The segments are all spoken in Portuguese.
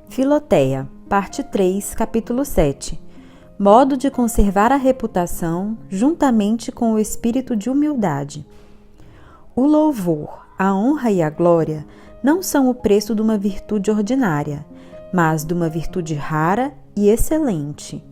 Filoteia, parte 3, capítulo 7. Modo de conservar a reputação juntamente com o espírito de humildade. O louvor, a honra e a glória não são o preço de uma virtude ordinária, mas de uma virtude rara e excelente.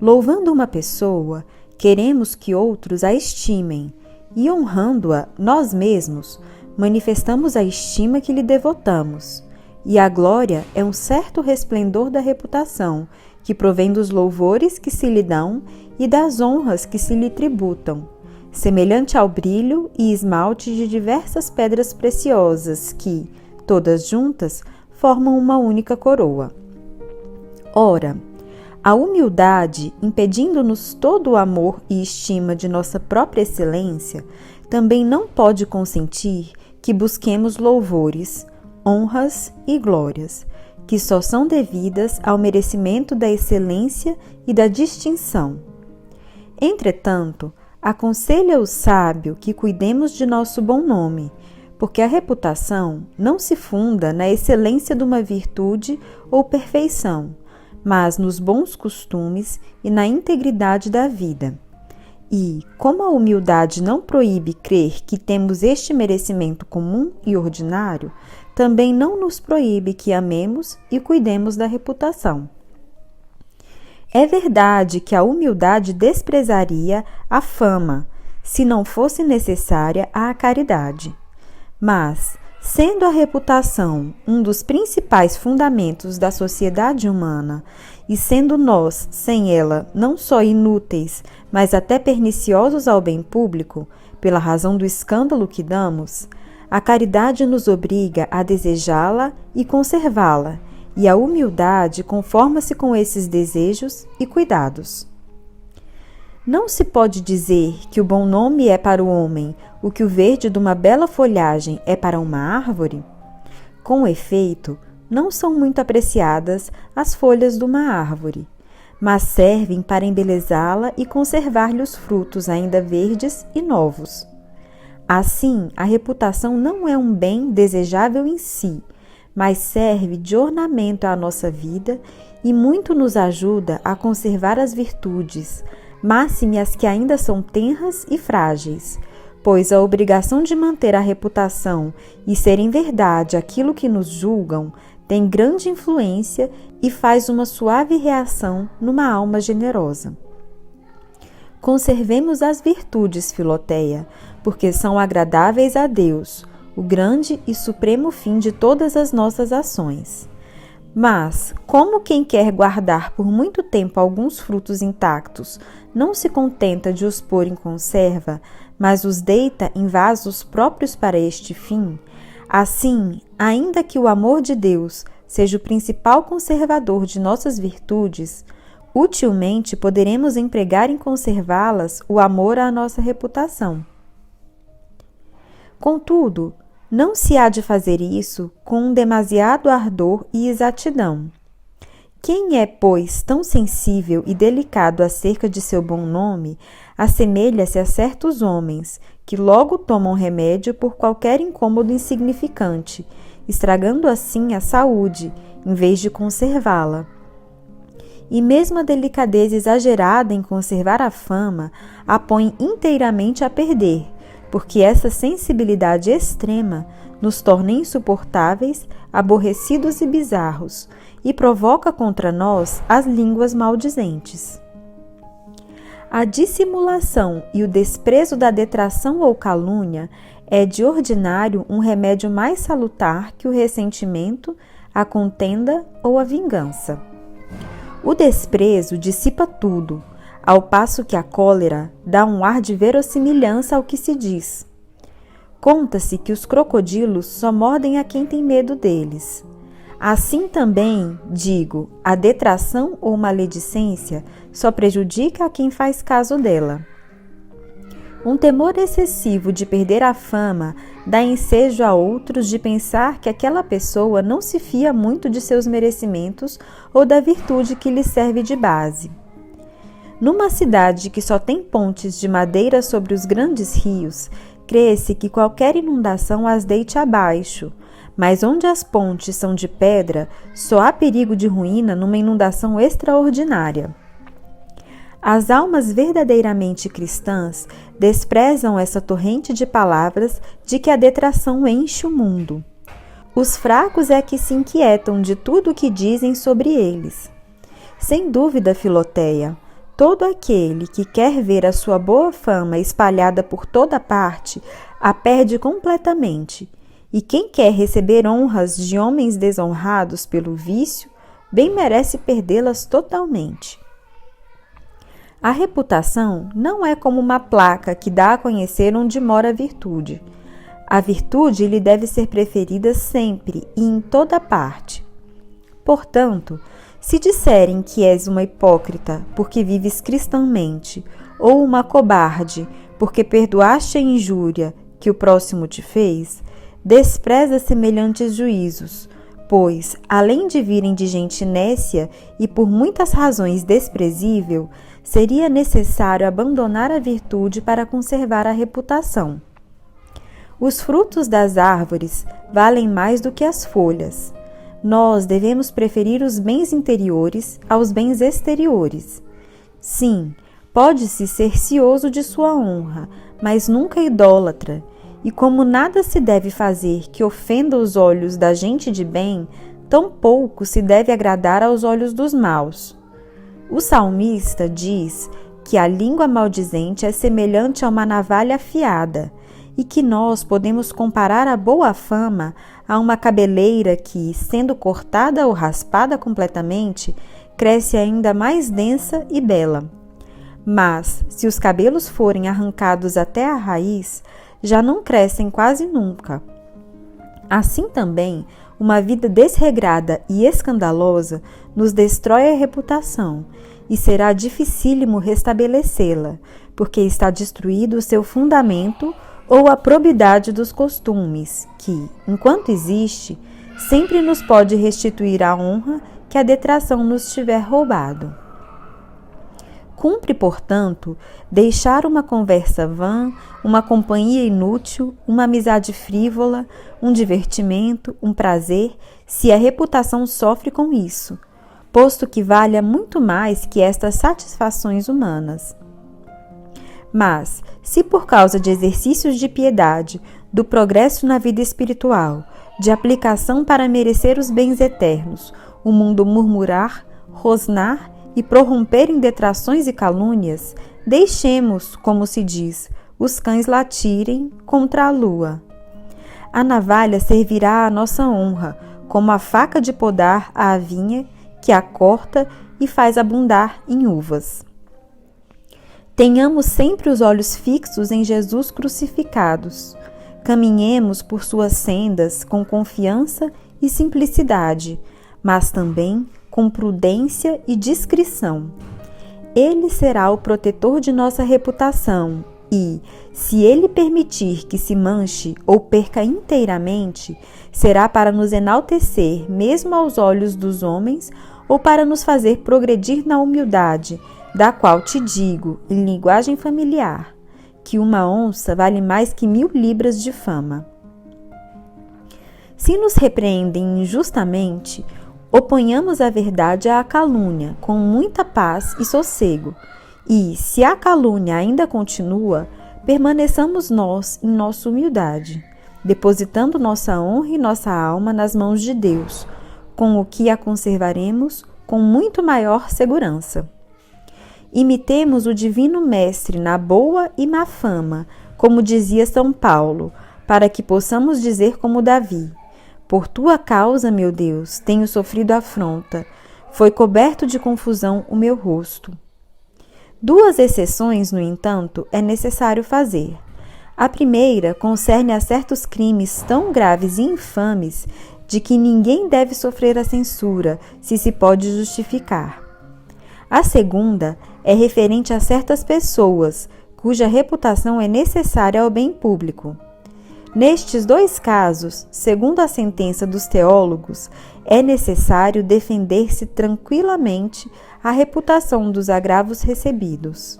Louvando uma pessoa, queremos que outros a estimem, e honrando-a nós mesmos, manifestamos a estima que lhe devotamos. E a glória é um certo resplendor da reputação, que provém dos louvores que se lhe dão e das honras que se lhe tributam, semelhante ao brilho e esmalte de diversas pedras preciosas que, todas juntas, formam uma única coroa. Ora, a humildade, impedindo-nos todo o amor e estima de nossa própria excelência, também não pode consentir que busquemos louvores, honras e glórias, que só são devidas ao merecimento da excelência e da distinção. Entretanto, aconselha o sábio que cuidemos de nosso bom nome, porque a reputação não se funda na excelência de uma virtude ou perfeição, mas nos bons costumes e na integridade da vida. E, como a humildade não proíbe crer que temos este merecimento comum e ordinário, também não nos proíbe que amemos e cuidemos da reputação. É verdade que a humildade desprezaria a fama, se não fosse necessária a caridade. Mas, sendo a reputação um dos principais fundamentos da sociedade humana, e sendo nós, sem ela, não só inúteis, mas até perniciosos ao bem público, pela razão do escândalo que damos, a caridade nos obriga a desejá-la e conservá-la, e a humildade conforma-se com esses desejos e cuidados. Não se pode dizer que o bom nome é para o homem o que o verde de uma bela folhagem é para uma árvore? Com efeito, não são muito apreciadas as folhas de uma árvore, mas servem para embelezá-la e conservar-lhe os frutos ainda verdes e novos. Assim, a reputação não é um bem desejável em si, mas serve de ornamento à nossa vida e muito nos ajuda a conservar as virtudes, máxime as que ainda são tenras e frágeis, pois a obrigação de manter a reputação e ser em verdade aquilo que nos julgam tem grande influência e faz uma suave reação numa alma generosa. Conservemos as virtudes, Filoteia, porque são agradáveis a Deus, o grande e supremo fim de todas as nossas ações. Mas, como quem quer guardar por muito tempo alguns frutos intactos, não se contenta de os pôr em conserva, mas os deita em vasos próprios para este fim, assim, ainda que o amor de Deus seja o principal conservador de nossas virtudes, utilmente poderemos empregar em conservá-las o amor à nossa reputação. Contudo, não se há de fazer isso com um demasiado ardor e exatidão. Quem é, pois, tão sensível e delicado acerca de seu bom nome, assemelha-se a certos homens que logo tomam remédio por qualquer incômodo insignificante, estragando assim a saúde, em vez de conservá-la. E mesmo a delicadeza exagerada em conservar a fama a põe inteiramente a perder, porque essa sensibilidade extrema nos torna insuportáveis, aborrecidos e bizarros, e provoca contra nós as línguas maldizentes. A dissimulação e o desprezo da detração ou calúnia é de ordinário um remédio mais salutar que o ressentimento, a contenda ou a vingança. O desprezo dissipa tudo, ao passo que a cólera dá um ar de verossimilhança ao que se diz. Conta-se que os crocodilos só mordem a quem tem medo deles. Assim também, digo, a detração ou maledicência só prejudica a quem faz caso dela. Um temor excessivo de perder a fama dá ensejo a outros de pensar que aquela pessoa não se fia muito de seus merecimentos ou da virtude que lhe serve de base. Numa cidade que só tem pontes de madeira sobre os grandes rios, crê-se que qualquer inundação as deite abaixo, mas onde as pontes são de pedra, só há perigo de ruína numa inundação extraordinária. As almas verdadeiramente cristãs desprezam essa torrente de palavras de que a detração enche o mundo. Os fracos é que se inquietam de tudo o que dizem sobre eles. Sem dúvida, Filoteia, todo aquele que quer ver a sua boa fama espalhada por toda parte, a perde completamente. E quem quer receber honras de homens desonrados pelo vício, bem merece perdê-las totalmente. A reputação não é como uma placa que dá a conhecer onde mora a virtude. A virtude lhe deve ser preferida sempre e em toda parte. Portanto, se disserem que és uma hipócrita porque vives cristãmente, ou uma cobarde porque perdoaste a injúria que o próximo te fez, despreza semelhantes juízos, pois, além de virem de gente nécia e por muitas razões desprezível, seria necessário abandonar a virtude para conservar a reputação. Os frutos das árvores valem mais do que as folhas. Nós devemos preferir os bens interiores aos bens exteriores. Sim, pode-se ser cioso de sua honra, mas nunca idólatra, e como nada se deve fazer que ofenda os olhos da gente de bem, tampouco se deve agradar aos olhos dos maus. O salmista diz que a língua maldizente é semelhante a uma navalha afiada e que nós podemos comparar a boa fama a uma cabeleira que, sendo cortada ou raspada completamente, cresce ainda mais densa e bela. Mas, se os cabelos forem arrancados até a raiz, já não crescem quase nunca. Assim também, uma vida desregrada e escandalosa nos destrói a reputação e será dificílimo restabelecê-la, porque está destruído o seu fundamento ou a probidade dos costumes, que, enquanto existe, sempre nos pode restituir a honra que a detração nos tiver roubado. Cumpre, portanto, deixar uma conversa vã, uma companhia inútil, uma amizade frívola, um divertimento, um prazer, se a reputação sofre com isso, posto que valha muito mais que estas satisfações humanas. Mas, se por causa de exercícios de piedade, do progresso na vida espiritual, de aplicação para merecer os bens eternos, o mundo murmurar, rosnar e prorromper em detrações e calúnias, deixemos, como se diz, os cães latirem contra a lua. A navalha servirá à nossa honra, como a faca de podar à vinha que a corta e faz abundar em uvas. Tenhamos sempre os olhos fixos em Jesus crucificados. Caminhemos por suas sendas com confiança e simplicidade, mas também com prudência e discrição. Ele será o protetor de nossa reputação e, se ele permitir que se manche ou perca inteiramente, será para nos enaltecer mesmo aos olhos dos homens ou para nos fazer progredir na humildade, da qual te digo, em linguagem familiar, que uma onça vale mais que 1000 libras de fama. Se nos repreendem injustamente, oponhamos a verdade à calúnia com muita paz e sossego, e, se a calúnia ainda continua, permaneçamos nós em nossa humildade, depositando nossa honra e nossa alma nas mãos de Deus, com o que a conservaremos com muito maior segurança. Imitemos o Divino Mestre na boa e má fama, como dizia São Paulo, para que possamos dizer como Davi: por tua causa, meu Deus, tenho sofrido afronta, foi coberto de confusão o meu rosto. 2 exceções, no entanto, é necessário fazer. A primeira concerne a certos crimes tão graves e infames de que ninguém deve sofrer a censura, se pode justificar. A segunda é referente a certas pessoas, cuja reputação é necessária ao bem público. Nestes dois casos, segundo a sentença dos teólogos, é necessário defender-se tranquilamente a reputação dos agravos recebidos.